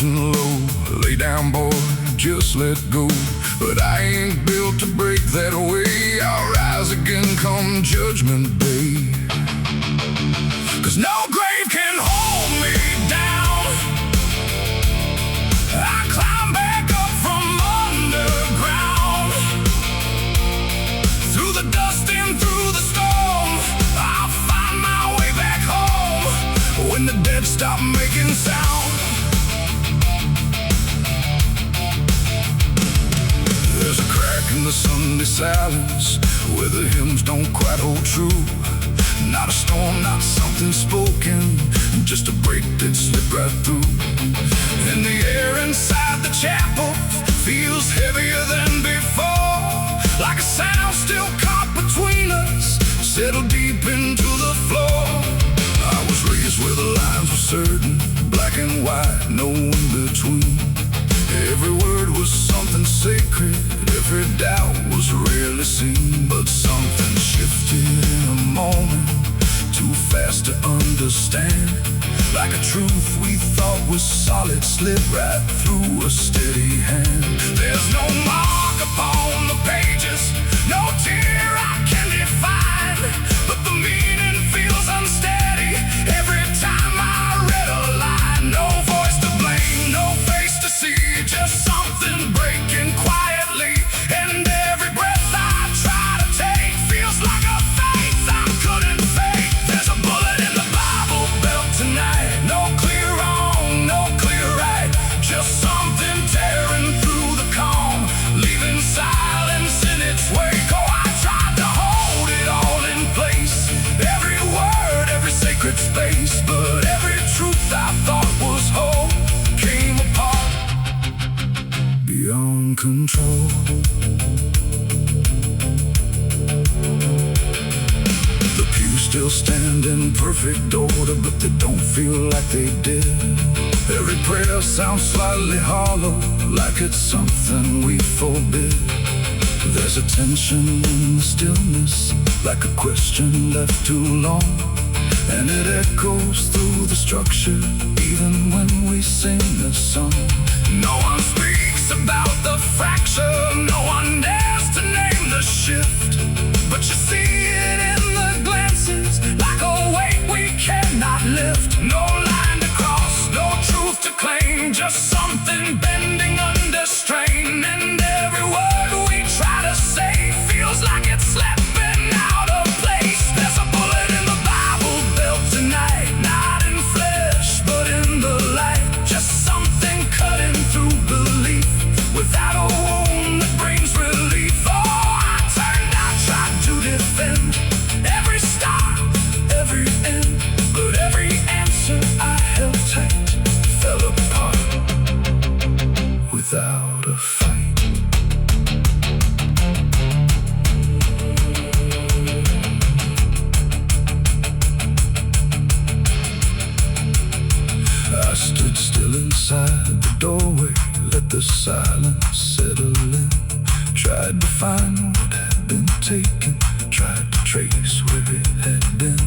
and low. Lay down, boy, just let go. But I ain't built to break that way. I'll rise again come Judgment Day. 'Cause no grave can hold me down. I climb back up from underground. Through the dust and through the storm, I'll find my way back home. When the dead stop making sound, there's a crack in the Sunday silence where the hymns don't quite hold true. Not a storm, not something spoken, just a break that slipped right through. And the air inside the chapel feels heavier than before, like a sound still caught between us, settled deep into the floor. I was raised where the lines were certain, black and white, no in between. Every word was something sacred, every doubt was rarely seen. But something shifted in a moment, too fast to understand. Like a truth we thought was solid slid right through a steady hand. There's no mark upon the pages, no tear I can define, but the meaning feels unsteady every time I read a line. No voice to blame, no face to see, just something breaking quietly. And every breath I try to take feels like a faith I couldn't fake. There's a bullet in the Bible belt tonight. No clear wrong, no clear right, just something tearing through the calm, leaving silence in its wake. Oh, I tried to hold it all in place, every word, every sacred space. But every truth I thought was whole came apart beyond control. The pews still stand in perfect order, but they don't feel like they did. Every prayer sounds slightly hollow, like it's something we forbid. There's a tension in the stillness, like a question left too long, and it echoes through the structure, even when we sing the song. No one speaks about the fracture, no one dares to name the shift, but you see it in the glances, like a weight we cannot lift. No line to cross, no truth to claim, just something bending under strain. And every word we try to say feels like it's slipping out of place. There's a bullet in the Bible belt tonight, not in flesh, but in the light. Just something cutting through belief, without a wound that brings relief. Oh, I turned, I tried to defend every start, every end, but every answer I held tight fell apart without a fight. I stood still inside the doorway, let the silence settle in. Tried to find what had been taken, tried to trace where it had been.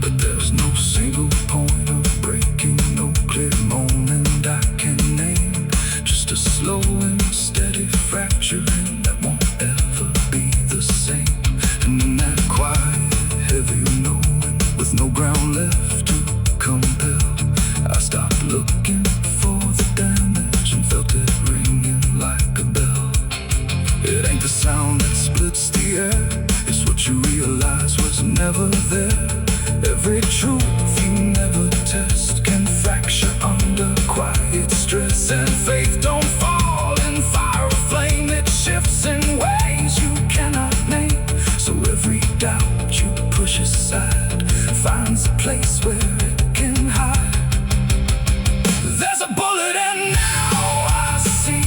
But there's no single point of breaking, no clear moment I can name. Just a slow and steady fracturing that won't ever be the same. And in that quiet, heavy knowing, with no ground left to compel, I stopped looking for the damage and felt it ringing like a bell. It ain't the sound that splits the air, it's what you realize was never there. Every truth you never test can fracture under quiet stress. And faith don't fall in fire or flame, it shifts in ways you cannot name. So every doubt you push aside finds a place where it can hide. There's a bullet and now I see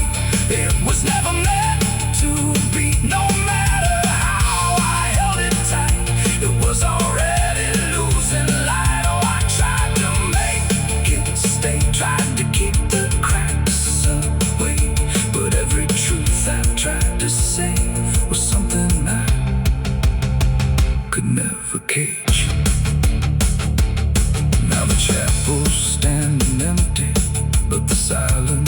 it was never meant to be. No matter how I held it tight, it was already losing light. Oh, I tried to make it stay, tried to keep the cracks away, but every truth I tried to say was something I could never cage. Now the chapel's standing empty, but the silence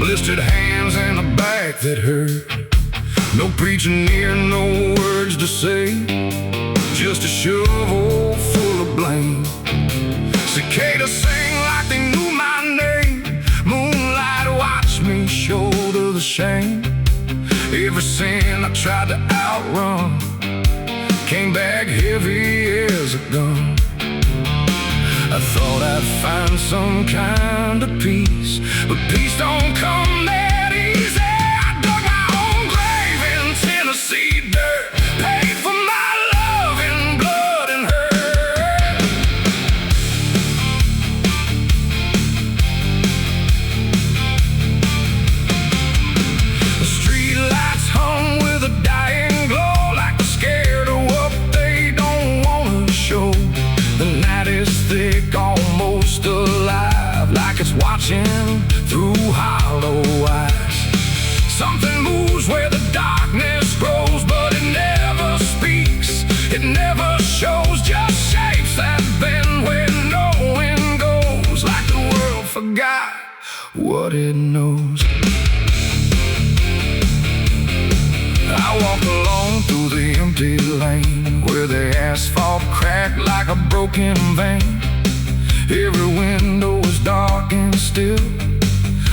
blistered hands and a back that hurt. No preaching near, no words to say, just a shovel full of blame. Cicadas sing like they knew my name. Moonlight watched me shoulder the shame. Every sin I tried to outrun came back heavy as a gun. I thought I'd find some kind of peace, but peace don't come that easy. I dug my own grave in Tennessee dirt, paid for my love in blood and hurt. The street lights hung with a dying glow, like they're scared of what they don't want to show. The night is thick, almost alive, like it's watching through hollow eyes. Something moves where the darkness grows, but it never speaks, it never shows, just shapes that bend where no wind goes, like the world forgot what it knows. I walk along through the empty lane, where the asphalt cracked like a broken vein. Every window was dark and still,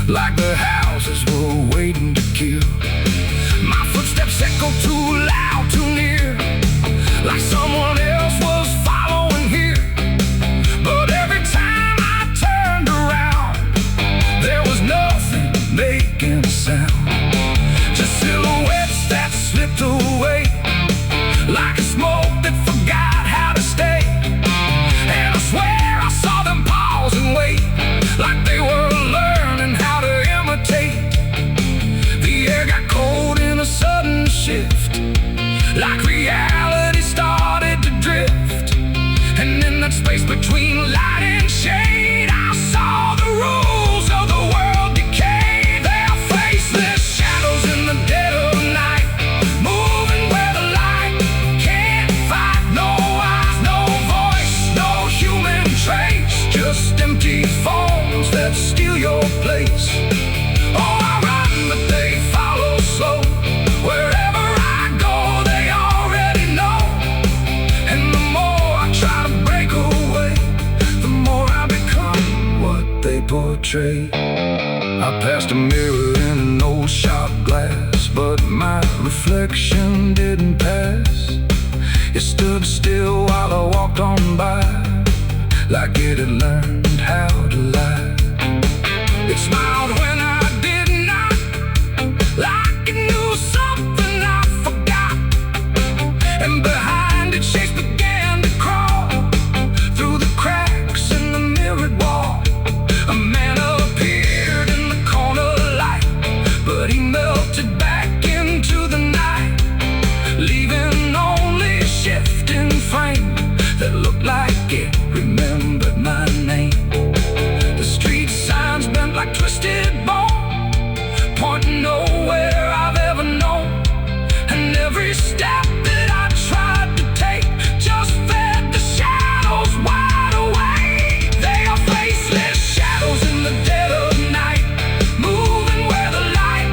like the houses were waiting to kill. My footsteps echo too loud, too near, like someone else was following here. But every time I turned around, there was nothing making a sound, just silhouettes that slipped away, like a smoke that forgot how to stay. And I swear I saw them pause and wait, like they were learning how to imitate. The air got cold in a sudden shift, like reality started to drift. And in that space between light and shade, I saw the rules of the world decay. They are faceless shadows in the dead of night, moving where the light can't fight. No eyes, no voice, no human trace, just empty forms that steal your place. Oh, I run, but they follow slow. Wherever I go, they already know. And the more I try to break away, the more I become what they portray. I passed a mirror in an old shop glass, but my reflection didn't pass. It stood still while I walked on by, like it had learned how to lie. It smiled when I did not, like it knew something I forgot. And behind it, shapes began to crawl through the cracks in the mirrored wall. A man appeared in the corner light, but he melted back into the night, leaving only a shifting frame that looked like it remembered my name. The street signs bent like twisted bone, pointing nowhere I've ever known. And every step that I tried to take just fed the shadows wide awake. They are faceless shadows in the dead of night, moving where the light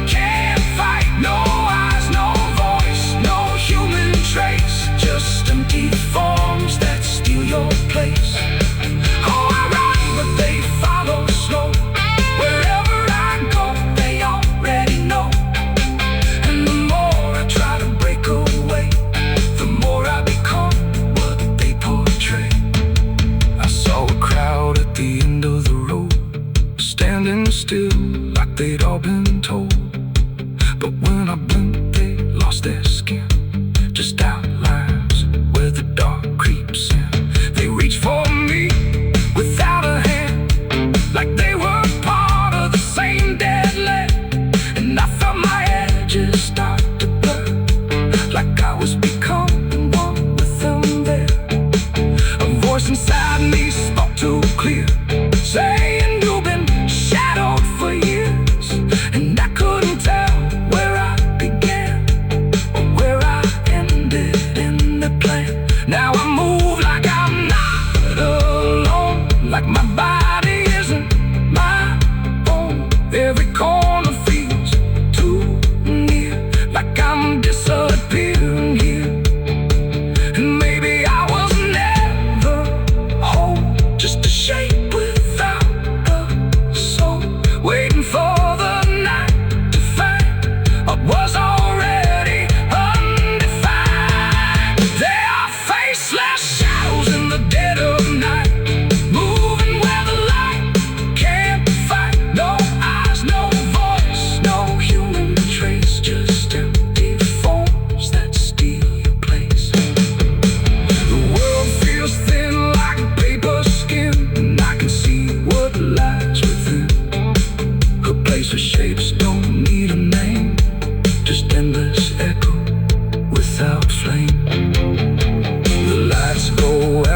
can't fight. No eyes, no voice, no human trace, just empty forms that steal your place. Oh, I run, but they follow slow. Wherever I go, they already know. And the more I try to break away, the more I become what they portray. I saw a crowd at the end of the road, standing still like they'd all been told. But when I blinked, they lost their skin, just outlines where the dark creeps in. They reach for me without a hand, like they were part of the same dead land. And I felt my edges start to blur, like I was becoming one with them there. A voice inside me spoke too clear, saying you've been shadowed for years. And I couldn't tell where I began or where I ended in the plan. Now I move like I'm not alone, like my body isn't my own. Every corner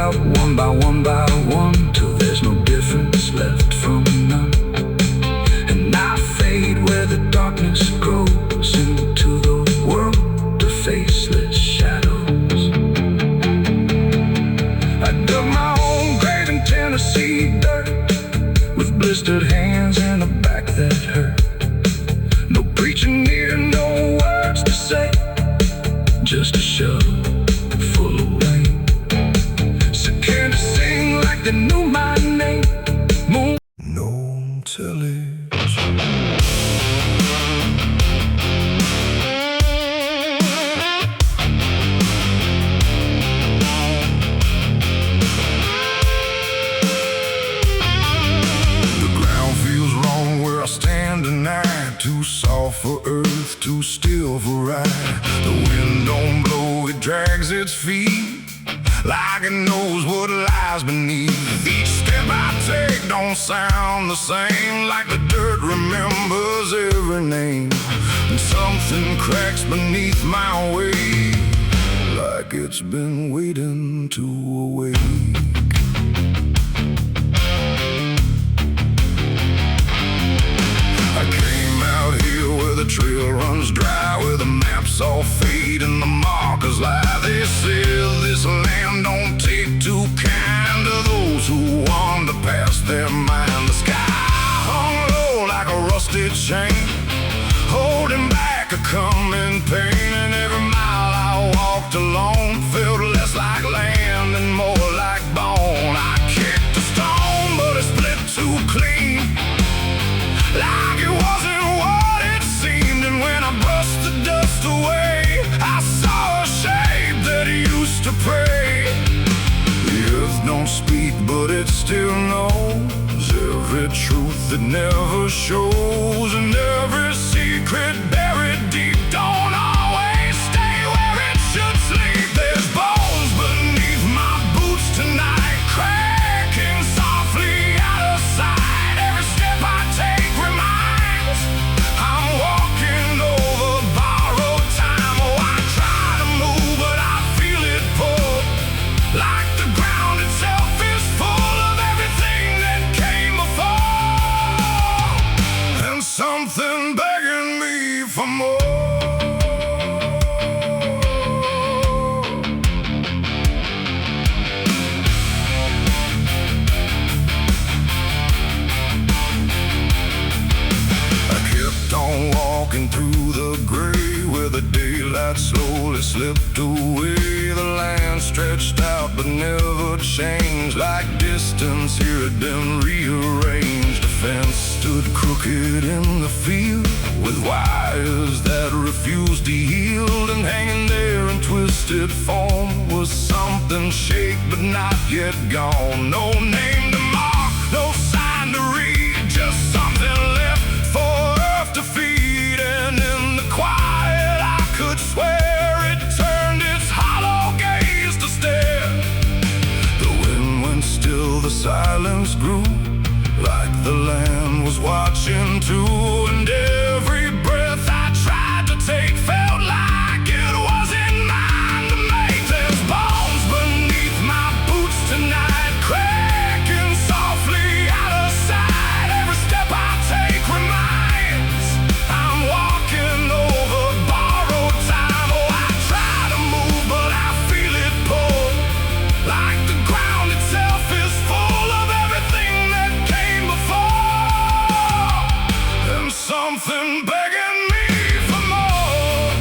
out one by one, till there's no difference left from none. And I fade where the darkness grows into the world of faceless shadows. I dug my own grave in Tennessee dirt, with blistered hands and a back that hurt. No preaching here, no words to say, just a shovel full of rain. Scared to sing like they knew my name. No television. Too soft for earth, too still for ride. The wind don't blow, it drags its feet like it knows what lies beneath. Each step I take don't sound the same, like the dirt remembers every name. And something cracks beneath my weight, like it's been waiting to awake. The trail runs dry, where the maps all fade and the markers lie. They said this land don't take too kind to those who wander past their mind. The sky hung low like a rusted chain, holding back a coming pain. And every mile I walked alone felt less like land and more like bone. I kicked a stone, but it split too clean, like it wasn't what. And when I brushed the dust away, I saw a shape that used to pray. The earth don't speak, but it still knows every truth that never shows. And every secret buried deep don't always stay where it should sleep. There's bones beneath my boots tonight, cracking softly out of sight. Every step I take reminds I'm walking over borrowed time. Oh, I try to move, but I feel it pull, like the ground itself is full of everything that came before, and something begging me for more. Walking through the gray, where the daylight slowly slipped away. The land stretched out but never changed, like distance here had been rearranged. A fence stood crooked in the field, with wires that refused to yield. And hanging there in twisted form was something shaped but not yet gone. No name to mark, no sign to read, just something left for earth to feed. And in the quiet I could swear it turned its hollow gaze to stare. The wind went still, the silence grew, like the land was watching too. And every breath I tried to take felt like it wasn't mine to make. There's bones beneath my boots tonight, cracking softly out of sight. Every step I take reminds I'm walking over borrowed time. Oh, I try to move, but I feel it pull, like the ground itself is full of everything that came before, and something begging me for more.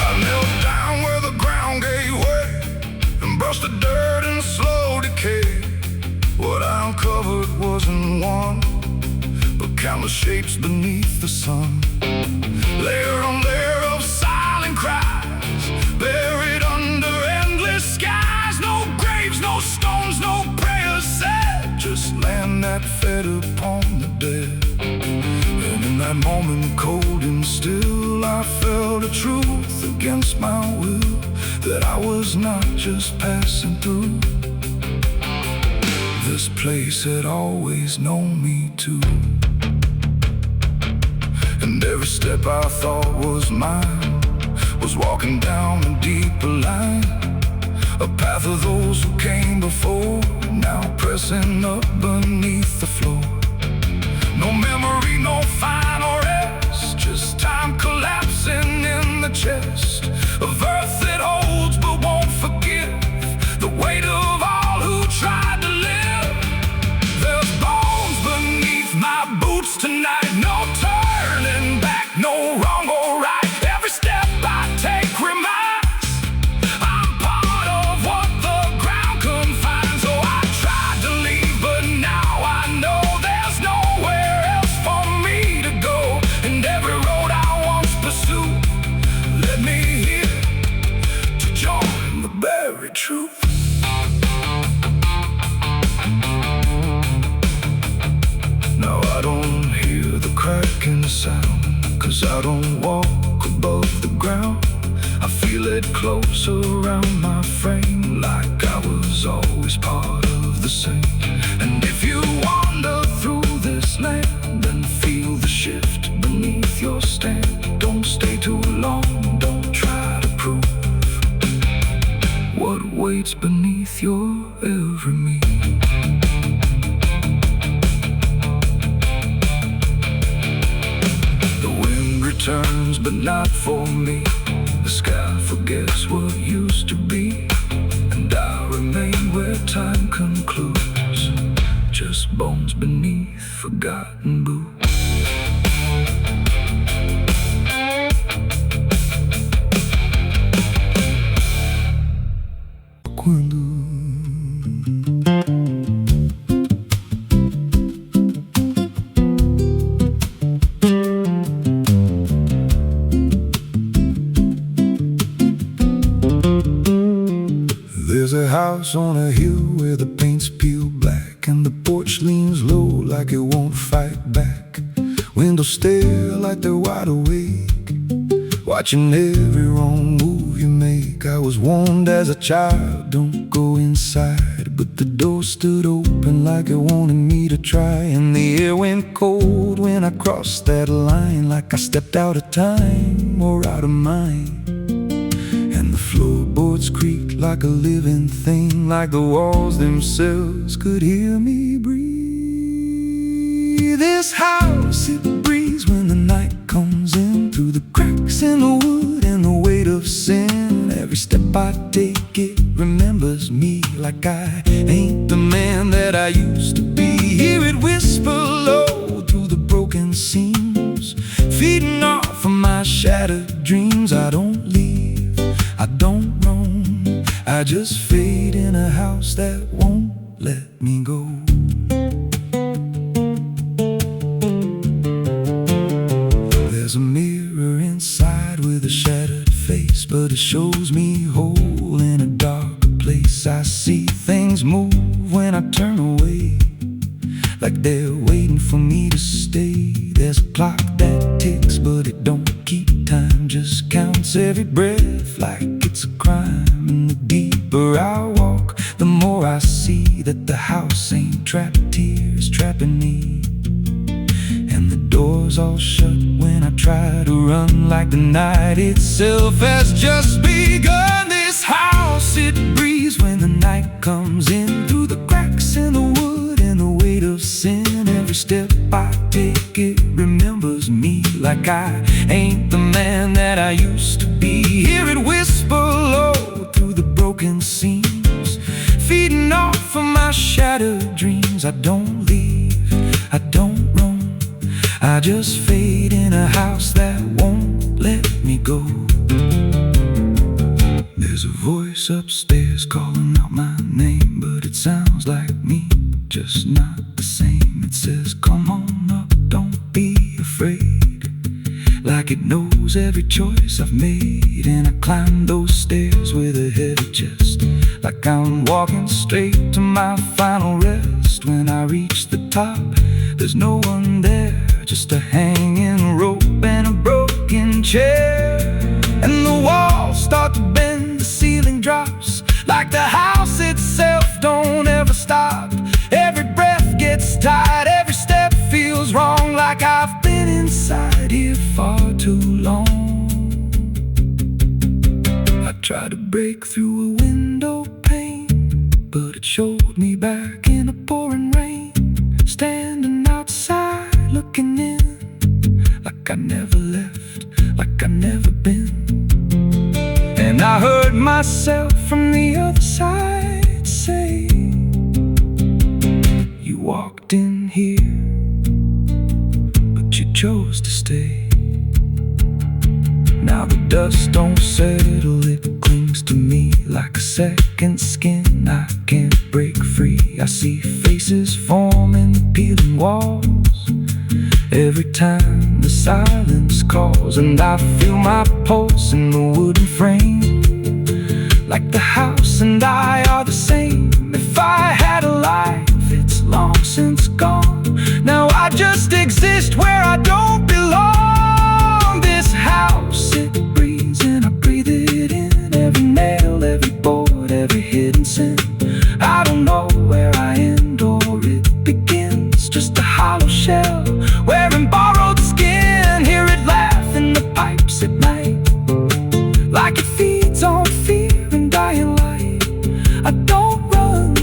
I knelt down where the ground gave way and brushed the dirt in slow decay. What I uncovered wasn't one, but countless shapes beneath the sun. Layer on layer of silent cries, buried under endless skies. No graves, no stones, no prayers said, just land that fed upon the dead. And in that moment, cold and still, I felt a truth against my will, that I was not just passing through. The this place had always known me to. And every step I thought was mine was walking down a deeper line, a path of those who came before, now pressing up beneath the floor. No memory, no final rest, just time collapsing in the chest of earth that holds but won't forgive the weight of all who tried to live. There's bones beneath my boots tonight, no turning back, no wrong or right. Every step I take reminds I'm part of what the ground confines. Oh, I tried to leave, but now I know there's nowhere else for me to go. And every road I once pursued led me here to join the buried truth. Now I don't hear the cracking sound, 'cause I don't walk above the ground. I feel it close around my frame, like I was always part of the same. And if you wander through this land and feel the shift beneath your stand, don't stay too long, don't try to prove what waits beneath your every move. Turns, but not for me. The sky forgets what used to be, and I remain where time concludes, just bones beneath forgotten boots. There's a house on a hill where the paint's peeled black, and the porch leans low like it won't fight back. Windows stare like they're wide awake, watching every wrong move you make. I was warned as a child, don't go inside, but the door stood open like it wanted me to try. And the air went cold when I crossed that line, like I stepped out of time or out of mind. And the floorboards creaked like a living thing, like the walls themselves could hear me breathe. This house, it breathes when the night comes in, through the cracks in the wood and the weight of sin. Every step I take, it remembers me, like I ain't the man that I used to be. Hear it whisper low through the broken seams, feeding off of my shattered dreams. I don't leave, I don't roam, I just fade in a house that won't let me go. There's a mirror inside with a shattered face, but it shows me whole in a darker place. I see things move when I turn away, like they're waiting for me to stay. There's a clock that ticks, but it don't keep time, just counts every breath like it's a crime. And the deeper I walk, the more I see that the house ain't trapped here, it's trapping me. And the doors all shut when I try to run, like the night itself has just begun. This house, it breathes when the night comes in, through the cracks in the wood and the weight of sin. Every step I take, it remembers me, like I ain't the man that I used to be. Hear it whisper low through the broken seams, feeding off of my shattered dreams. I don't leave, I don't roam, I just fade in a house that won't let me go. There's a voice upstairs calling out my name, but it sounds like me, just not the same. It says, come on up, don't be afraid, like it knows every choice I've made. And I climb those stairs with a heavy chest, like I'm walking straight to my final rest. When I reach the top, there's no one there, just a hanging rope and a broken chair. And the walls start to bend, the ceiling drops, like the house itself don't ever stop. Every too long. I tried to break through a window pane, but it showed me back in a pouring rain, standing outside looking in, like I never left, like I never been. And I heard myself from the other side say, you walked in here, but you chose to stay. Now the dust don't settle, it clings to me like a second skin. I can't break free. I see faces forming, peeling walls every time the silence calls. And I feel my pulse in the wooden frame, like the house and I are the same. If I had a life, it's long since gone. Now I just exist where I don't belong. This house, it breathes and I breathe it in. Every nail, every board, every hidden sin. I don't know where I end or it begins. Just a hollow shell wearing borrowed skin. Hear it laugh in the pipes at night, like it feeds on fear and dying light. I don't run,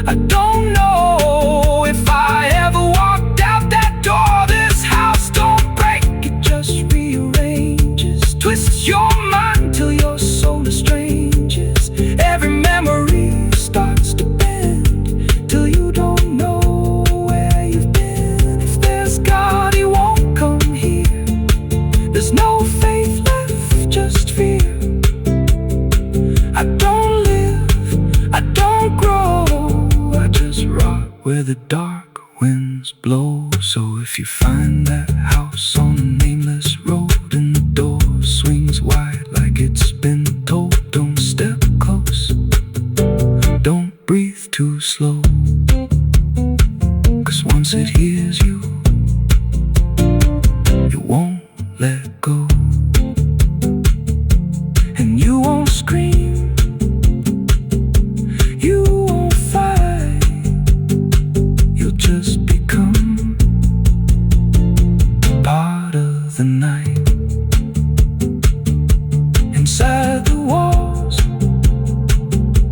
I don't know if I ever walked out that door. This house don't break, it just rearranges, twists your mind till your soul estranges. Every memory starts to bend till you don't know where you've been. If there's God, he won't come here. There's no faith left, just fear. I don't live, I don't grow, I just rot where the dark winds blow. So if you find that house on a nameless road and the door swings wide like it's been told, don't step close, don't breathe too slow, 'cause once it hears you, it won't let go. And you won't scream, you won't fight, you'll just become part of the night. Inside the walls,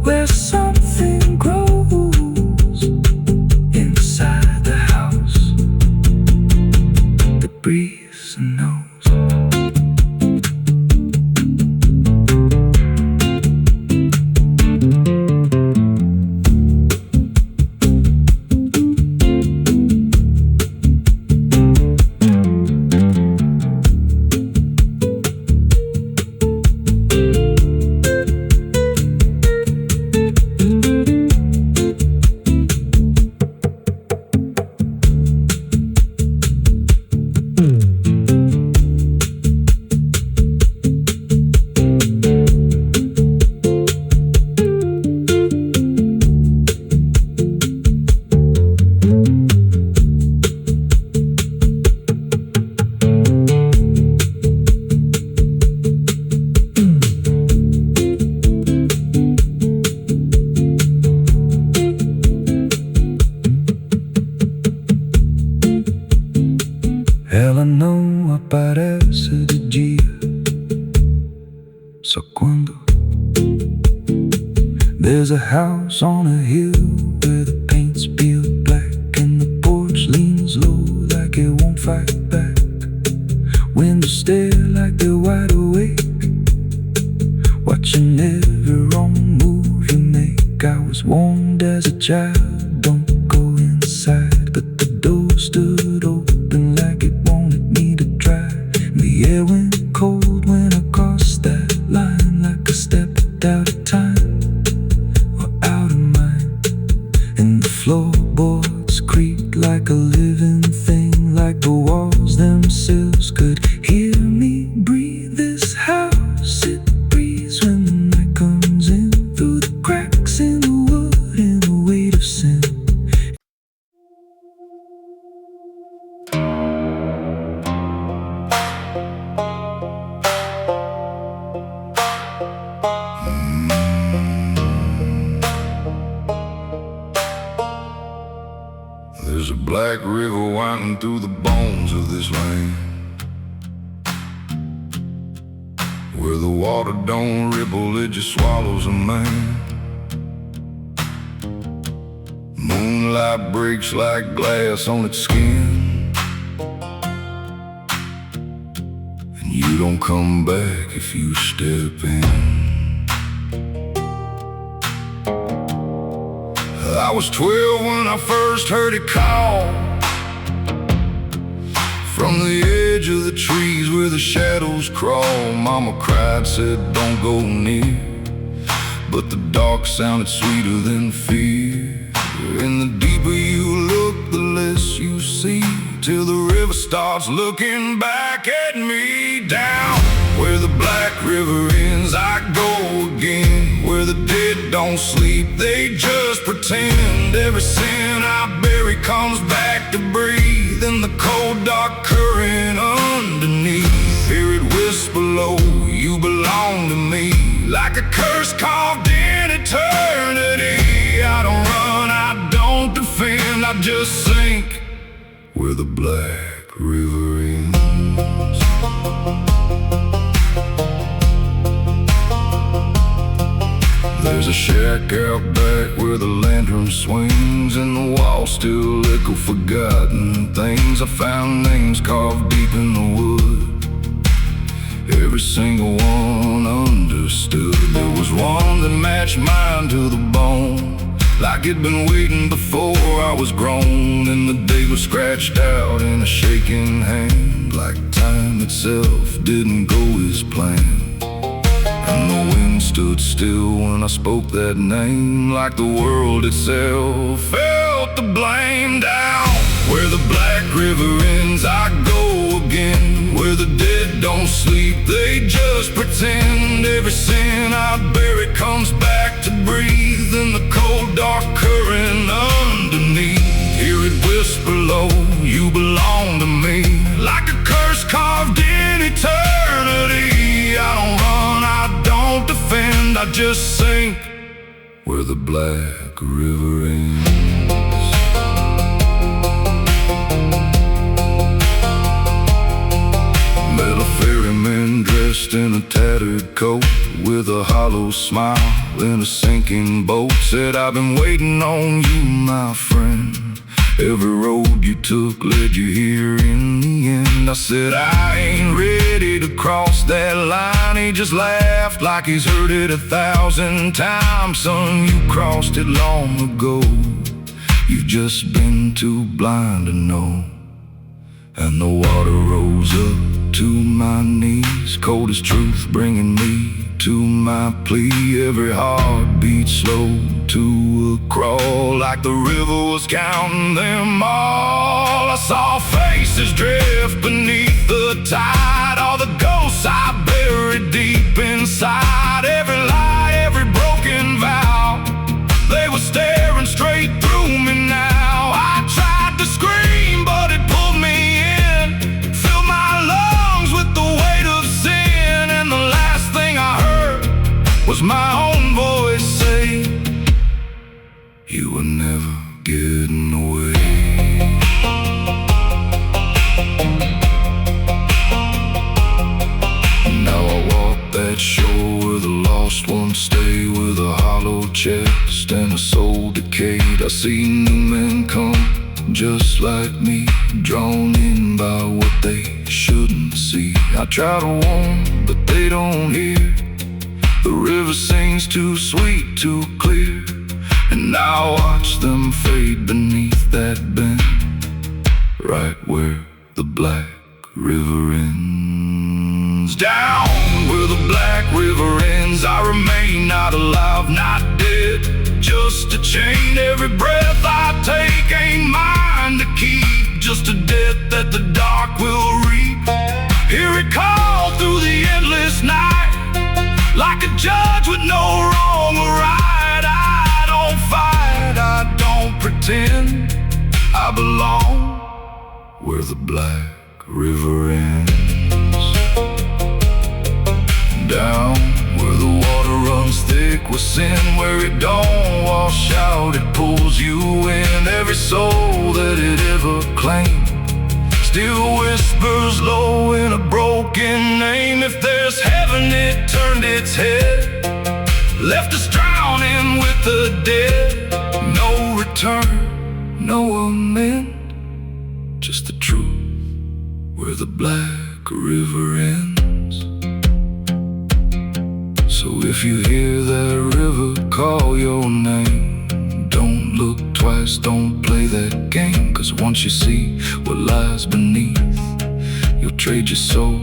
where something grows. Inside the house that breathes and knows. Ela não aparece de dia, só quando there's a house on a hill where the paint's peeled black and the porch leans low like it won't fight back. Windows stare like they're wide awake, watching every wrong move you make. I was warned as a child, don't go inside, but the door stood open like it wanted me to try. And the air went cold when I crossed that line, like I stepped out of time or out of mind. And the floorboards creaked like a living thing, like the walls themselves could hear me breathe. This house, it breathes when the night comes in, through the cracks in the wood and the weight of sin. There's a black river winding through the bones of this land. where the water don't ripple, it just swallows a man. Moonlight breaks like glass on its skin, and you don't come back if you step in. I was 12 when I first heard it call from the edge of the trees where the shadows crawl. Mama cried, said don't go near, but the dark sounded sweeter than fear. And the deeper you look, the less you see, till the river starts looking back at me. Down where the black river ends, I go again. Where the dead don't sleep, they just pretend. Every sin I bury comes back to breathe in the cold dark current underneath. Hear it whisper low, you belong to me, like a curse carved in eternity. I don't run, I don't defend, I just sink where the black river ends. There's a shack out back where the lantern swings, and the walls still echo forgotten things. I found names carved deep in the wood, every single one understood. There was one that matched mine to the bone, like it'd been waiting before I was grown. And the day was scratched out in a shaking hand, like time itself didn't go as planned. And the wind stood still when I spoke that name, like the world itself felt the blame. Down where the black river ends, I go again. Where the dead don't sleep, they just pretend. Every sin I bury comes back to breathe in the cold dark current underneath. Hear it whisper low, you belong to me, like a curse carved in eternity. I don't run, I don't defend, I just sink where the black river ends. Met a ferryman dressed in a tattered coat, with a hollow smile in a sinking boat. Said, I've been waiting on you, my friend. Every road you took led you here in the end. I said, I ain't ready to cross that line. He just laughed like he's heard it 1,000 times. Son, you crossed it long ago, you've just been too blind to know. And the water rose up to my knees, cold as truth, bringing me to my plea. Every heartbeat slow to a crawl, like the river was counting them all. I saw faces drift beneath the tide, all the ghosts I buried deep inside. Every lie, every broken vow, they were staring straight through me now. I tried to scream, but it pulled me in, filled my lungs with the weight of sin. And the last thing I heard was my own voice say, you were never getting away. Now I walk that shore where the lost ones stay, with a hollow chest and a soul decayed. I see new men come just like me, drawn in by what they shouldn't see. I try to warn, but they don't hear. The river sings too sweet, too clear, and I watch them fade beneath that bend, right where the black river ends. Down where the black river ends, I remain not alive, not dead, just a chain. Every breath I take ain't mine to keep, just a death that the dark will reap. Hear it call through the endless night, like a judge with no wrong or right. I don't fight, I don't pretend, I belong where the black river ends. Down where the water runs thick with sin, where it don't wash out, it pulls you in. Every soul that it ever claimed still whispers low in a broken name. If there's heaven, it turned its head, left us drowning with the dead. No return, no amend, just the truth where the black river ends. So if you hear that river call your name, don't look twice, don't play that game. 'Cause once you see what lies beneath, you'll trade your soul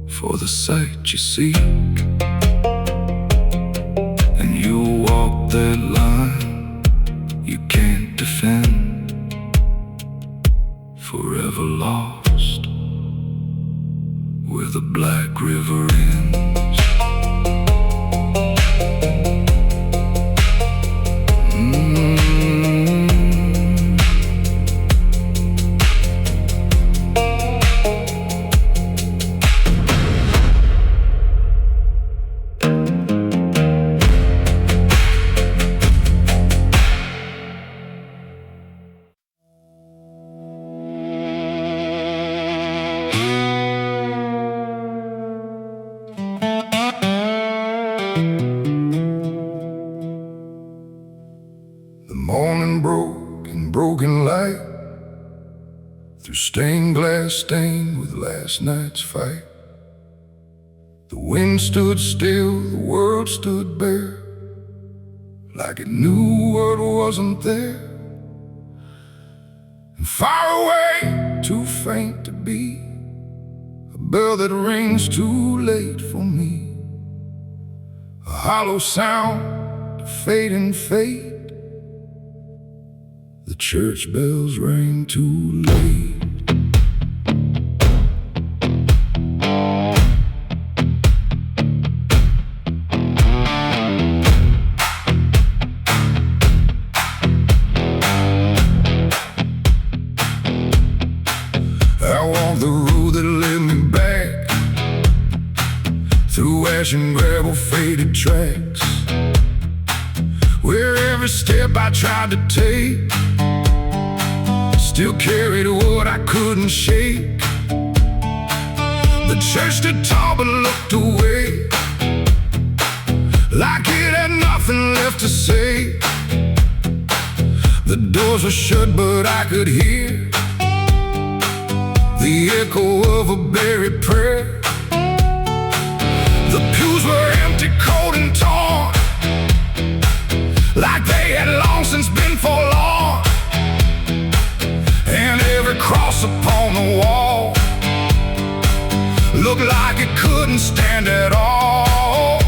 for the sight you seek. And you'll walk that line you can't defend, forever lost where the black river ends. Morning broke in broken light, through stained glass stained with last night's fight. The wind stood still, the world stood bare, like it knew what wasn't there. And far away, too faint to be, a bell that rings too late for me, a hollow sound of fading fate. The church bells rang too late. I walked the road that led me back, through ash and gravel faded tracks, where every step I tried to take still carried what I couldn't shake. The church stood tall but looked away, like it had nothing left to say. The doors were shut but I could hear the echo of a buried prayer. The pews were empty, cold and torn, like they had long since been forlorn. And every cross upon the wall looked like it couldn't stand at all.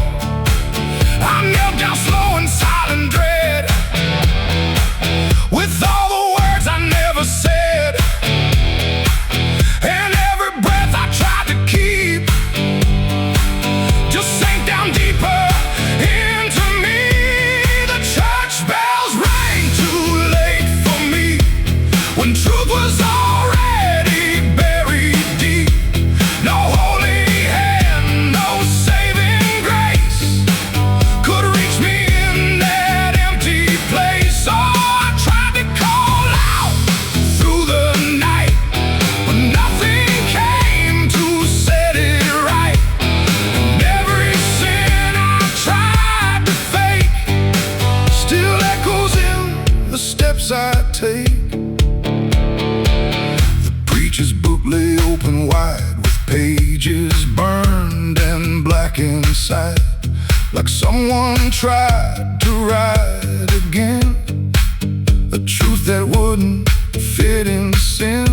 I knelt down slow in silent dread, with all the words I never said, and every breath I tried to keep just sank down deeper into me. The church bells rang too late for me, when truth was already buried deep. No holy hand, no saving grace could reach me in that empty place. Oh, I tried to call out through the night, but nothing came to set it right. And every sin I tried to fake still echoes in the steps I take. The preacher's book lay open wide, with pages burned and black inside, like someone tried to write again a truth that wouldn't fit in sin.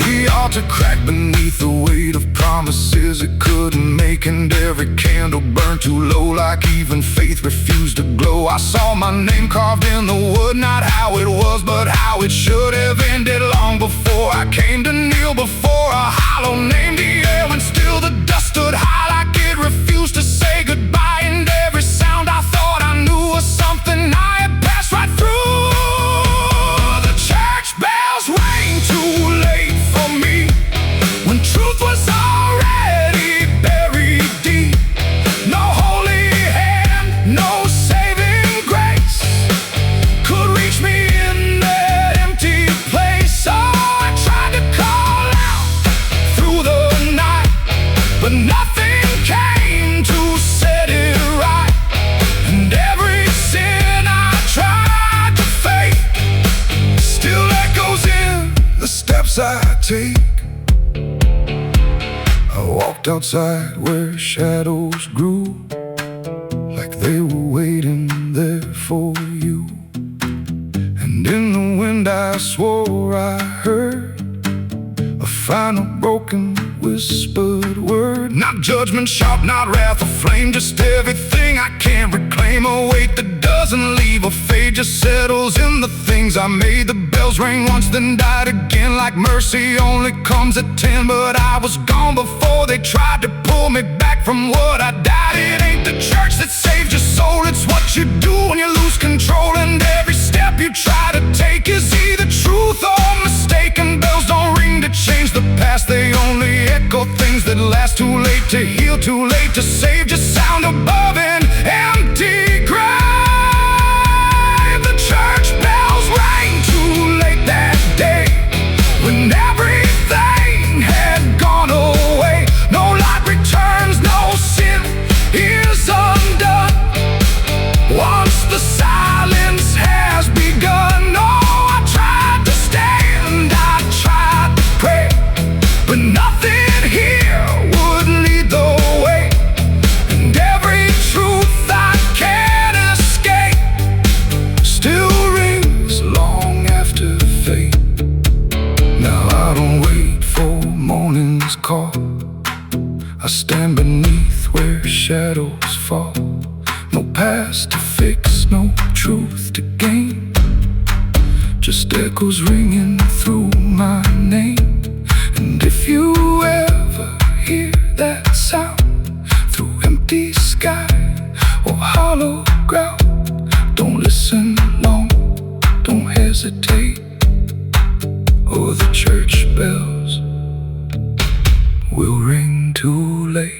The altar cracked beneath the weight of promises it couldn't make, and every candle burned too low, like even faith refused to glow. I saw my name carved in the wood, not how it was, but how it should have ended long before I came to kneel before a hollow named the air, when still the dust stood high, like it refused to say goodbye. And every sound I thought I knew was something I had passed right through. The church bells rang too late for me, when truth was already buried deep. No holy hand, no saving grace could reach me in that empty place. Oh, steps I take. I walked outside where shadows grew, like they were waiting there for you. And in the wind I swore I heard a final broken whispered word. Not judgment sharp, not wrath or flame, just everything I can't reclaim. A weight that doesn't leave or fade, just settles in the things I made. The bells rang once, then died again, like mercy only comes at 10. But I was gone before they tried to pull me back from what I died. It ain't the church that saved your soul, it's what you do when you lose control. And every step you try to take is either truth or mistaken. Bells don't ring to change the past, they only echo things that last. Too late to heal, too late to save, just sound above an empty grave. The church bells rang too late that day, when everything had gone away. No light returns, no sin is undone once the silence has begun. No, I tried to stand, I tried to pray, but nothing here would lead the way. And every truth I can't escape still rings long after fate. Now I don't wait for morning's call, I stand beneath where shadows fall. No past to fix, no truth to gain, just echoes ringing through my name. And if you ever hear that sound through empty sky or hollow ground, don't listen long, don't hesitate, or the church bells will ring too late.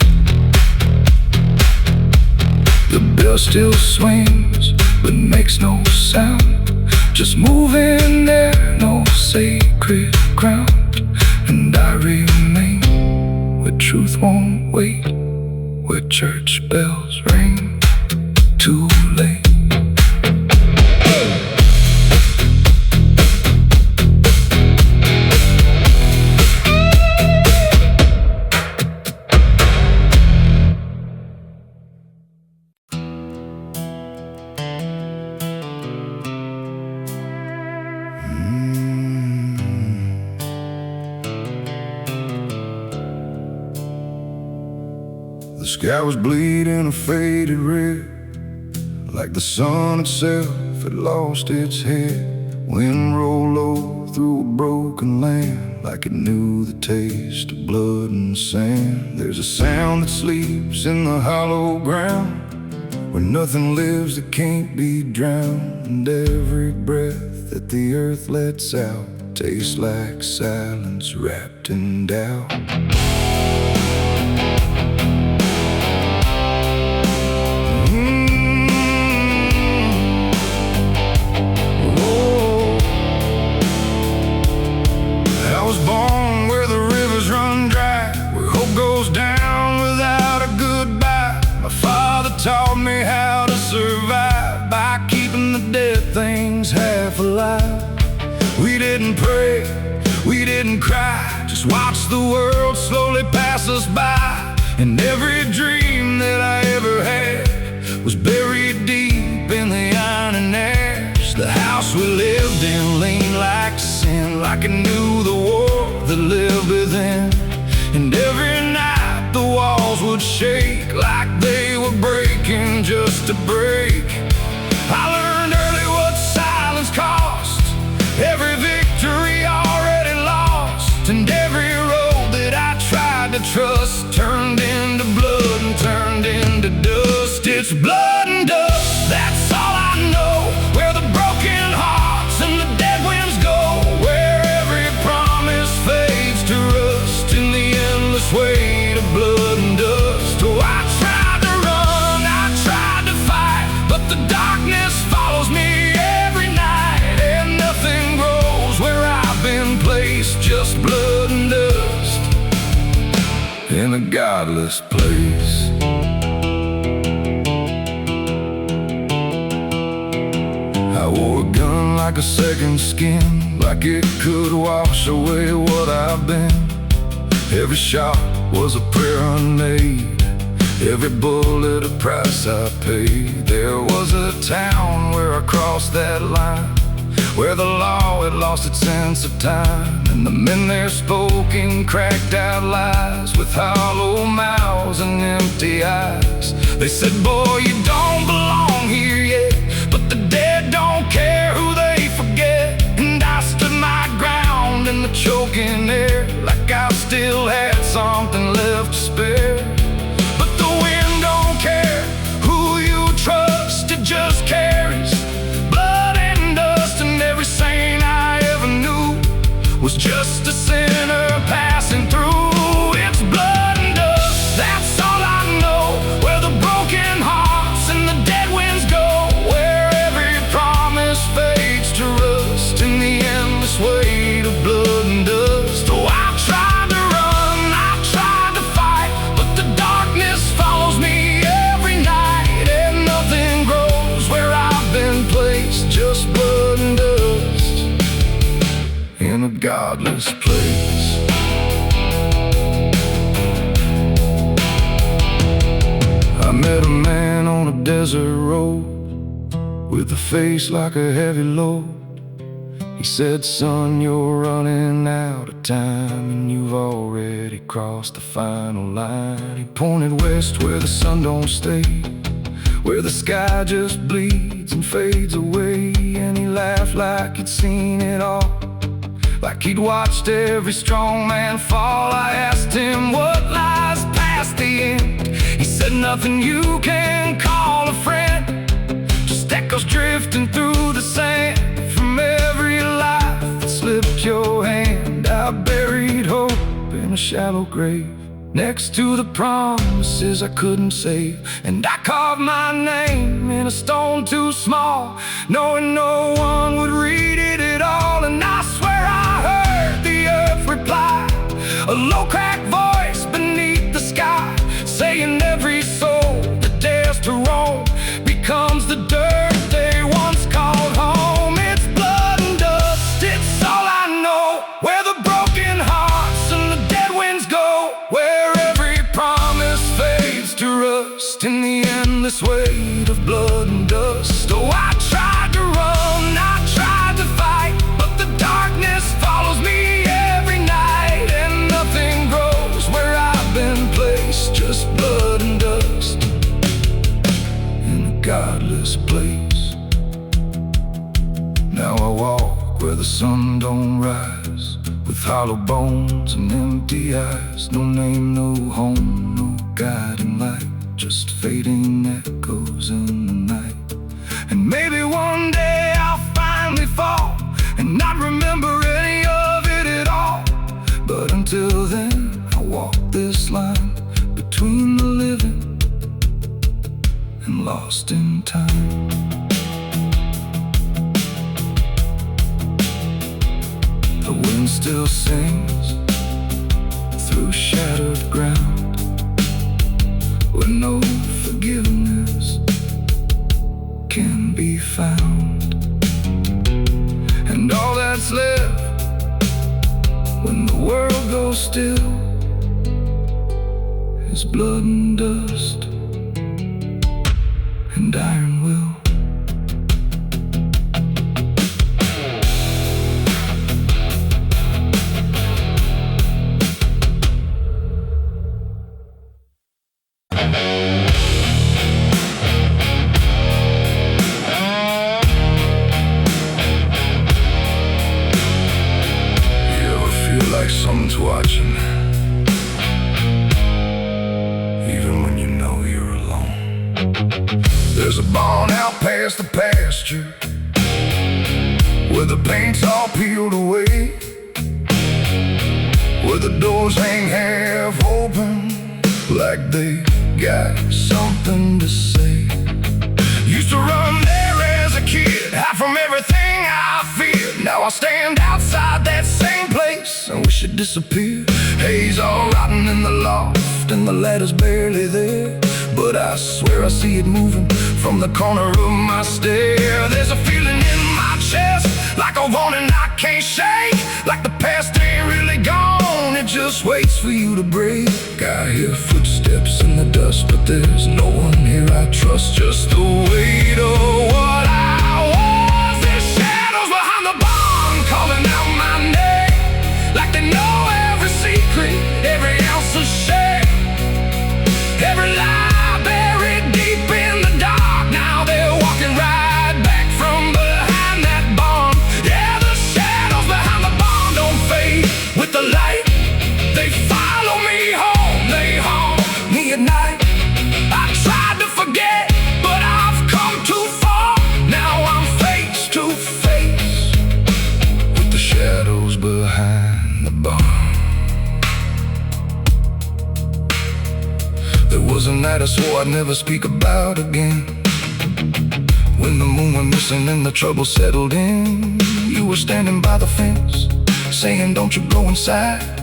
The bell still swings, but makes no sound, just moving there, no sacred ground. And I remain where truth won't wait, where church bells ring too late. The sky was bleeding a faded red, like the sun itself had lost its head. Wind rolled low through a broken land, like it knew the taste of blood and sand. There's a sound that sleeps in the hollow ground, where nothing lives that can't be drowned. And every breath that the earth lets out tastes like silence wrapped in doubt. Taught me how to survive by keeping the dead things half alive. We didn't pray, we didn't cry, just watch the world slowly pass us by. And every dream that I ever had was buried deep in the iron and ash. The house we lived in leaned like sin, like it knew the war that lived within. And every night the walls would shake like they were breaking just to break. I learned early what silence cost, every victory already lost. And every road that I tried to trust turned into blood and turned into dust. It's blood and dust, that's all I know. Where the broken hearts and the dead winds go, where every promise fades to rust in the endless weight of blood and dust. Oh, I tried to run, I tried to fight, but the darkness follows me every night. And nothing grows where I've been placed, just blood and dust in a godless place. I wore a gun like a second skin, like it could wash away what what I've been. Every shot was a prayer unmade, every bullet a price I paid. There was a town where I crossed that line, where the law had lost its sense of time, and the men there spoke in cracked out lies, with hollow mouths and empty eyes. They said, boy, you don't belong here yet, but the dead don't care who they forget. And I stood my ground in the choking air, like I still had something left to spare. But the wind don't care who you trust, it just carries blood and dust. And every saint I ever knew was just a sinner passing through. It's blood and dust, that's all I know, where the broken hearts and the dead winds go, where every promise fades to rust in the endless weight of blood and dust. Oh, I tried to run, I tried to fight, but the darkness follows me every night, and nothing grows where I've been placed, just blood and dust in a godless place. I met a man on a desert road, with a face like a heavy load. He said, son, you're running out of time, and you've already crossed the final line. He pointed west where the sun don't stay, where the sky just bleeds and fades away. And he laughed like he'd seen it all, like he'd watched every strong man fall. I asked him what lies past the end. He said, nothing you can call a friend, just echoes drifting through the sand from every life that slipped your hand. I buried hope in a shallow grave, next to the promises I couldn't save. And I carved my name in a stone too small, knowing no one would read it at all. And I swear I heard the earth reply, a low cracked voice beneath the sky, saying every soul that dares to roam becomes the dirt they once called home. It's blood and dust, it's all I know, where the broken hearts and the dead winds go, where every promise fades to rust in the endless weight of blood and dust. Oh, I tried to run, I tried to fight, but the darkness follows me every night, and nothing grows where I've been placed, just blood and dust in a godless place. Now I walk where the sun don't rise, with hollow bones and empty eyes. No name, no home, no guiding light, just fading echoes in the night. And maybe one day I'll finally fall and not remember any of it at all. But until then, I walk this line between the living and lost in time. The wind still sings through shattered ground, where no forgiveness can be found. And all that's left when the world goes still is blood and dust and iron will. Like someone's watching, even when you know you're alone. There's a barn out past the pasture, where the paint's all peeled away, where the doors hang half open, like they got something to say. Used to run there as a kid, hide from everything I feared. Now I stand outside that same place, I wish it disappeared. Haze all rotten in the loft, and the ladder's barely there, but I swear I see it moving from the corner of my stair. There's a feeling in my chest, like a warning I can't shake, like the past ain't really gone. just waits for you to break. I hear footsteps in the dust, but there's no one here I trust. Just the weight of what I was. There's shadows behind the barn calling out my name, like they know every secret, every ounce of shame, every lie buried deep in the dark. Now they're walking right back from behind that barn. Yeah, the shadows behind the barn don't fade with the light. They follow me home, they haunt me at night. I tried to forget, but I've come too far. Now I'm face to face with the shadows behind the barn. There was a night I swore I'd never speak about again, when the moon went missing and the trouble settled in. You were standing by the fence, saying don't you go inside.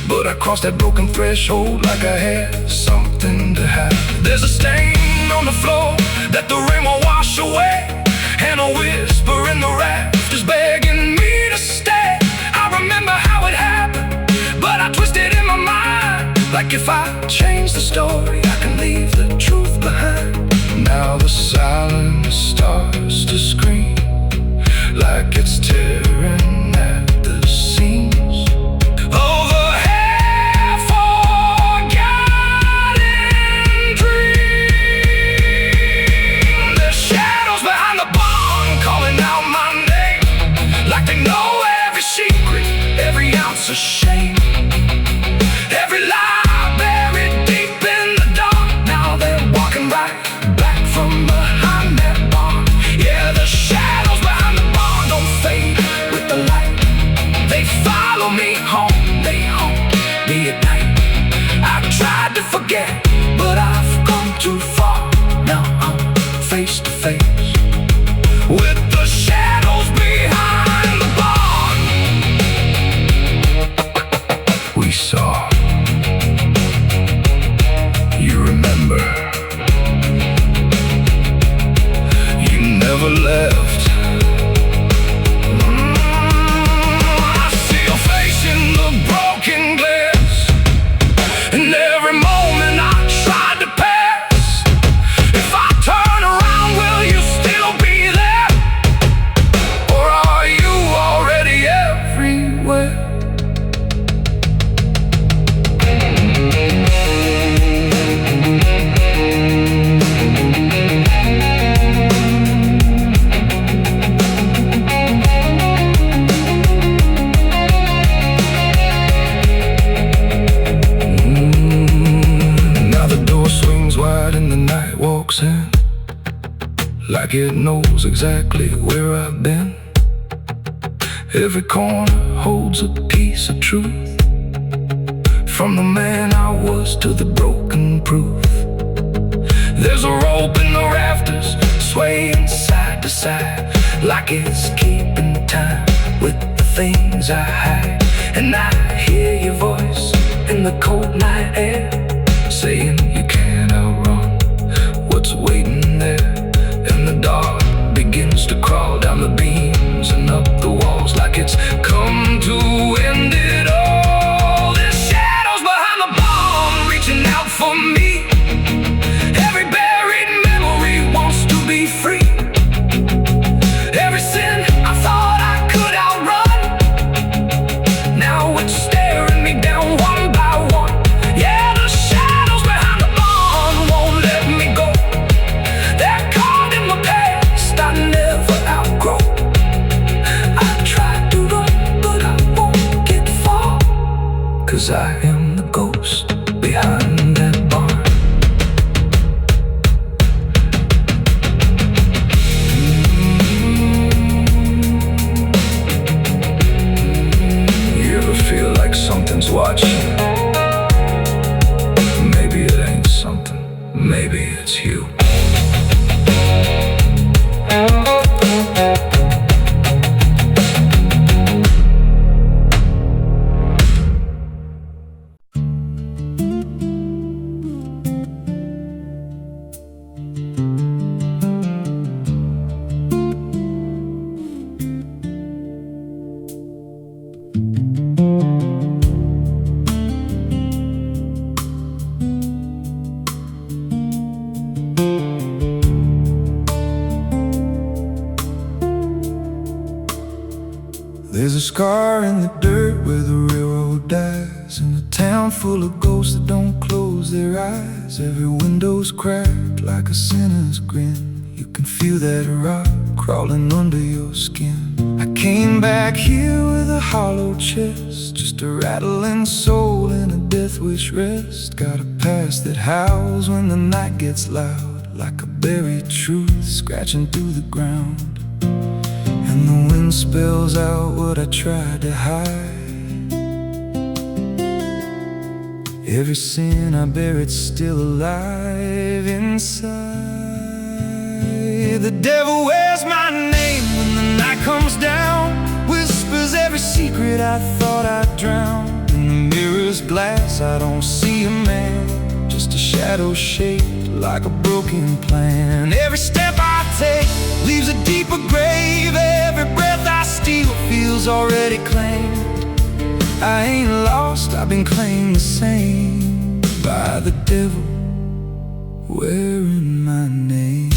But I crossed that broken threshold like I had something to hide. There's a stain on the floor that the rain will wash away, and a whisper in the rafters begging me to stay. I remember how it happened, but I twisted in my mind, like if I change the story, I can leave the truth behind. Now the silence starts to scream, like it's tearing at the seams. A shame, every lie buried deep in the dark. Now they're walking right back from behind that barn. Yeah, the shadows behind the barn don't fade with the light. They follow me home, they haunt me at night. I tried to forget, but I've come too far. Now I'm face to face with the shadows behind the barn. We saw, you remember, you never left. I see your face in the broken glass, and every moment I tried to pass. If I turn around, will you still be there, or are you already everywhere? Like it knows exactly where I've been. Every corner holds a piece of truth, from the man I was to the broken proof. There's a rope in the rafters, swaying side to side, like it's keeping time with the things I hide. And I hear your voice in the cold night air, saying you can't outrun what's waiting there. And the dark begins to crawl down the beams and up the walls, like it's come to end it all. There's shadows behind the barn reaching out for me. Every buried memory wants to be free. Every sin I thought I could outrun, now it's staring me down one by one. Yeah, the shadows behind the barn won't let me go. They're caught in my past I never outgrow. I tried to run, but I won't get far, 'cause I am the ghost behind that barn. You ever feel like something's watching? Maybe it ain't something, maybe it's you. scar in the dirt where the railroad dies, in a town full of ghosts that don't close their eyes. Every window's cracked like a sinner's grin. You can feel that rock crawling under your skin. I came back here with a hollow chest, just a rattling soul in a death wish rest. Got a past that howls when the night gets loud, like a buried truth scratching through the ground. And the wind spells out what I tried to hide. Every sin I buried still alive inside. The devil wears my name when the night comes down, whispers every secret I thought I'd drown. In the mirror's glass I don't see a man, just a shadow shaped like a broken plan. Every step I take leaves a deeper grave. Every breath I steal feels already claimed. I ain't lost, I've been claimed the same by the devil wearing my name.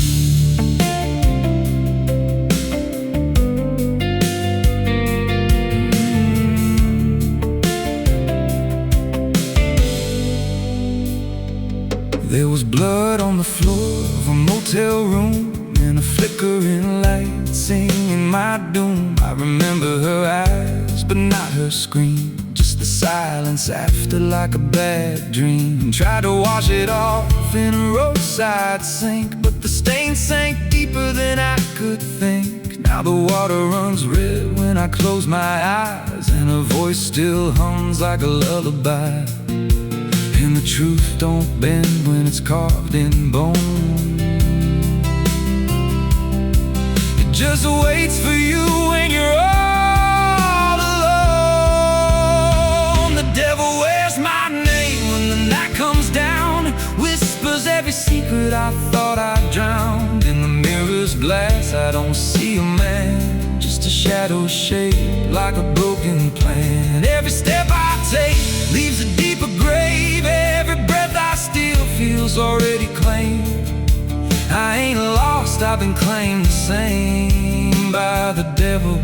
There was blood on the floor of a motel room, and a flickering light singing my doom. I remember her eyes, but not her scream, just the silence after, like a bad dream. Tried to wash it off in a roadside sink, but the stain sank deeper than I could think. Now the water runs red when I close my eyes, and her voice still hums like a lullaby. And the truth don't bend when it's carved in bone. It just waits for you when you're all alone. The devil wears my name when the night comes down, whispers every secret I thought I'd drowned. In the mirror's glass I don't see a man, just a shadow shaped like a broken plan. Every step I take leaves a deeper grave. Every breath I steal feels already claimed. I ain't lost, I've been claimed the same by the devil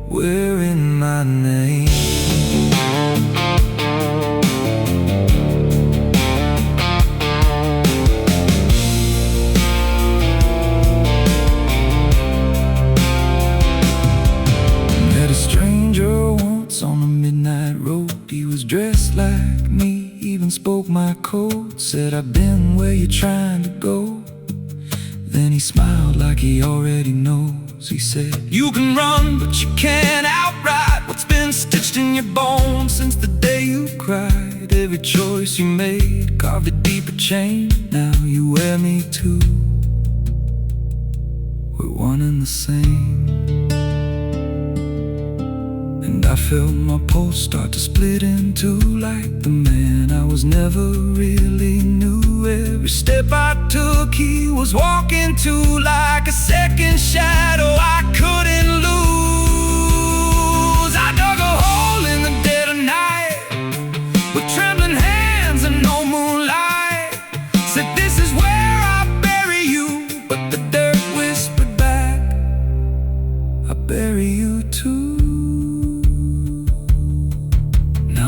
wearing my name. Met a stranger once on a midnight road. He was dressed like me, even spoke my code. Said, I've been where you're trying to go. Then he smiled like he already knows. He said, you can run, but you can't outride what's been stitched in your bones since the day you cried. Every choice you made carved a deeper chain. Now you wear me too. We're one and the same. And I felt my pulse start to split in two, like the man I was never really knew. Every step I took he was walking to, like a second shadow I couldn't lose. I dug a hole in the dead of night with trembling hands and no moonlight. Said, this is where I bury you, but the dirt whispered back, I bury you too.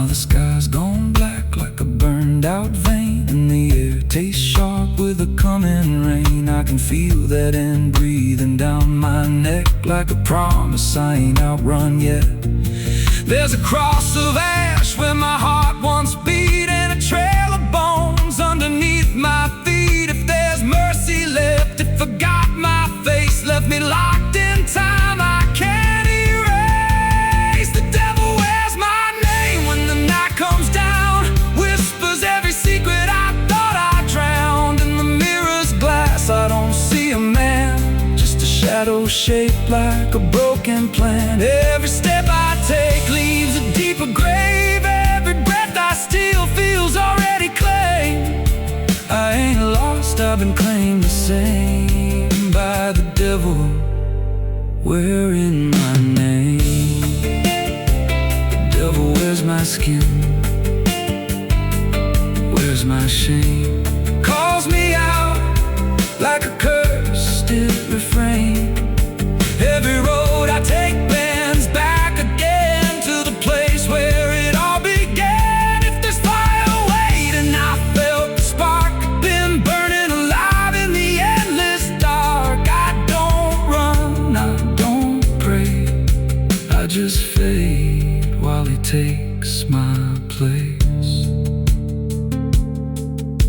The sky's gone black like a burned out vein, and the air tastes sharp with the coming rain. I can feel that end breathing down my neck like a promise I ain't outrun yet. There's a cross of ash where my heart once beat, and a trail of bones underneath my feet. If there's mercy left, it forgot my face, left me locked in time I can't erase. The devil wears my name when the night comes down, whispers every secret I thought I drowned. In the mirror's glass I don't see a man, just a shadow shaped like a broken plan. Every step I take leaves a deeper grave. Every breath I steal feels already claimed. I ain't lost, I've been claimed the same by the devil wearing my name. The devil wears my skin, wears my shame, calls me out like a cursed refrain. Every road I take bends back again. my place.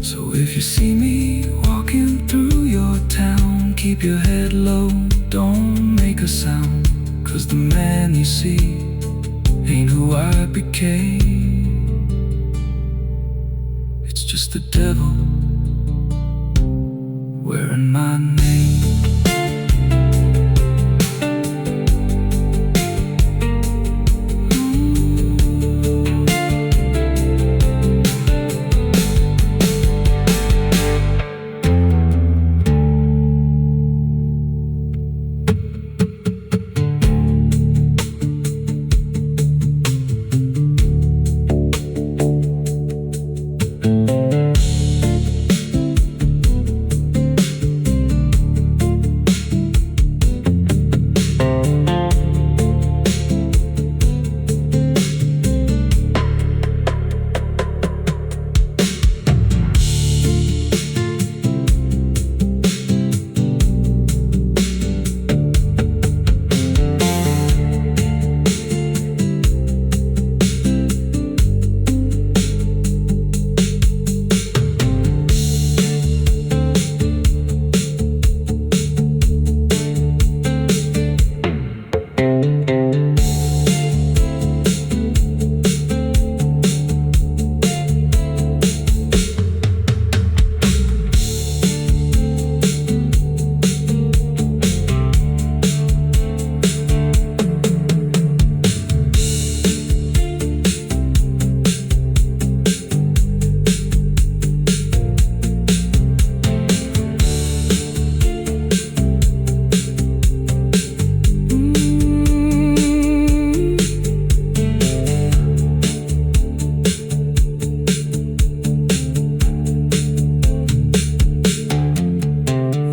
So if you see me walking through your town, keep your head low, don't make a sound, 'cause the man you see ain't who I became. It's just the devil wearing my name.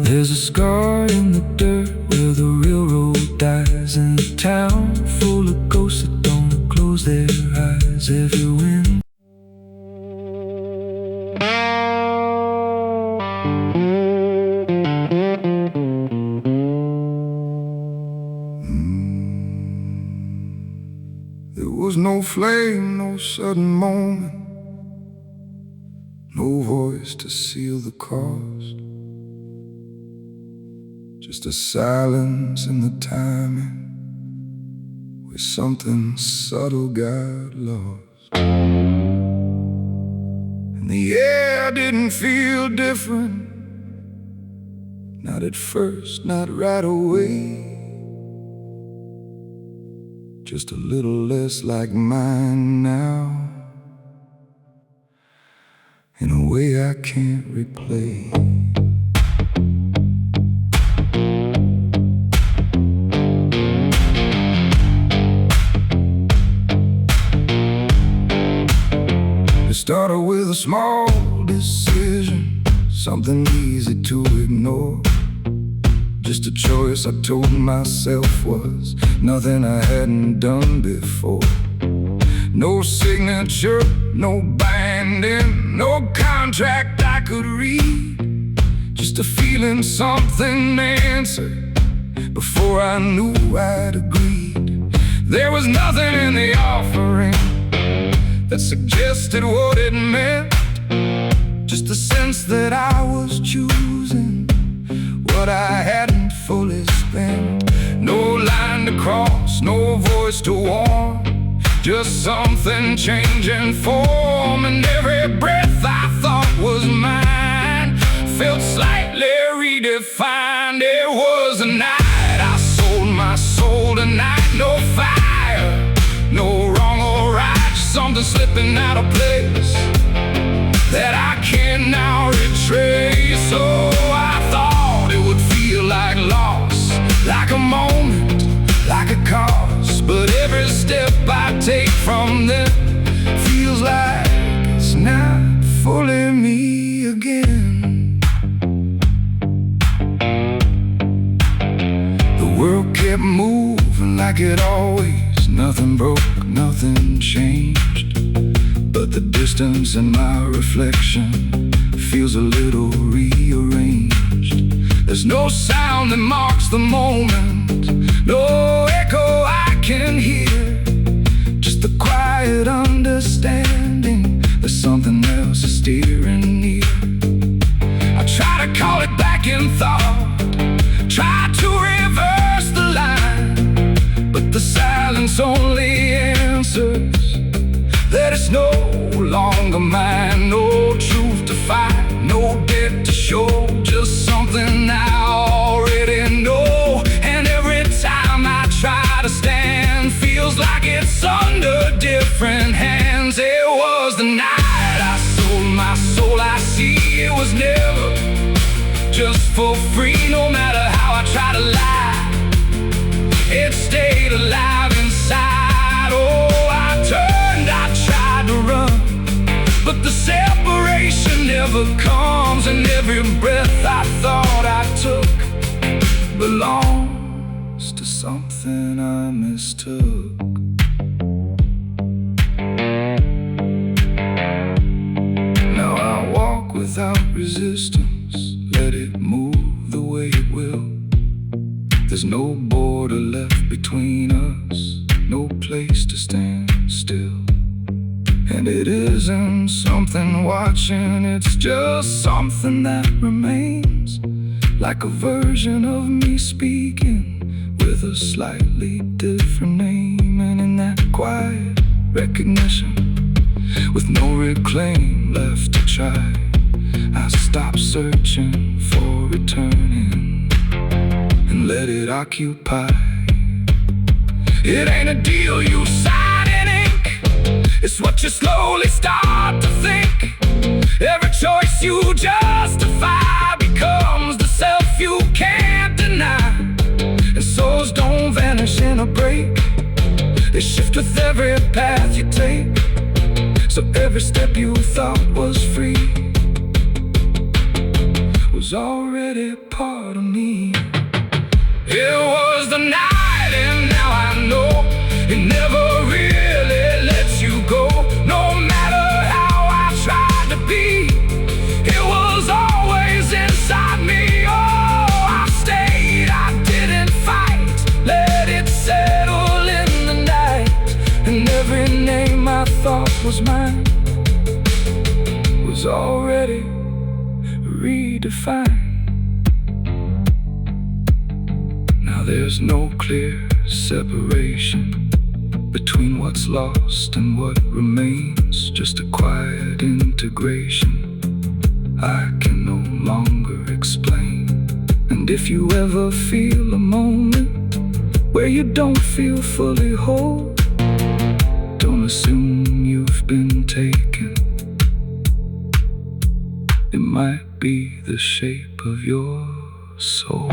There's a scar in the dirt where the railroad dies, in a town full of ghosts that don't close their eyes. Every wind There was no flame, no sudden moment, no voice to seal the cost. Just a silence in the timing, where something subtle got lost. And the air didn't feel different, not at first, not right away. Just a little less like mine now, in a way I can't replay. Started with a small decision, something easy to ignore. Just a choice I told myself was nothing I hadn't done before. No signature, no binding, no contract I could read. Just a feeling something answered before I knew I'd agreed. There was nothing in the offering that suggested what it meant, just the sense that I was choosing what I hadn't fully spent. No line to cross, no voice to warn, just something changing form. And every breath I thought was mine felt slightly redefined. It was a night I sold my soul tonight. No fire, no wrong or right, something slipping out of place that I can now retrace. So I thought it would feel like loss, like a moment, like a cause. But every step I take from them feels like it's not fully me again. The world kept moving like it always, nothing broke, nothing changed. But the distance in my reflection feels a little rearranged. There's no sound that marks the moment, no echo I can hear, just the quiet quiet understanding that something else is steering near. I try to call it back in thought, try to reverse the line, but the silence only answers that it's no longer mine. No truth to fight, no debt to show, just something I already know. And every time I try to stand, feels like it's under different hands. It was the night I sold my soul. I see it was never just for free. No matter how I try to lie, it stayed alive inside. Oh, I turned, I tried to run, but the separation never comes. And every breath I thought I took belongs to something I mistook. Now I walk without resistance, let it move the way it will. There's no border left between us, no place to stand still. And it isn't something watching, it's just something that remains, like a version of me speaking with a slightly different name. And in that quiet recognition, with no reclaim left to try, I stop searching for returning and let it occupy. It ain't a deal you sign in ink, it's what you slowly start to think. Every choice you justify becomes the self you can't deny. And souls don't vanish in a break, they shift with every path you take. So every step you thought was free was already part of me. It was the night, and now I know it never really lets you go. No matter how I tried to be, it was always inside me. Oh, I stayed, I didn't fight, let it settle in the night. And every name I thought was mine was already redefined. Now there's no clear separation between what's lost and what remains, just a quiet integration I can no longer explain. And if you ever feel a moment where you don't feel fully whole, don't assume you've been taken. It might be the shape of your soul.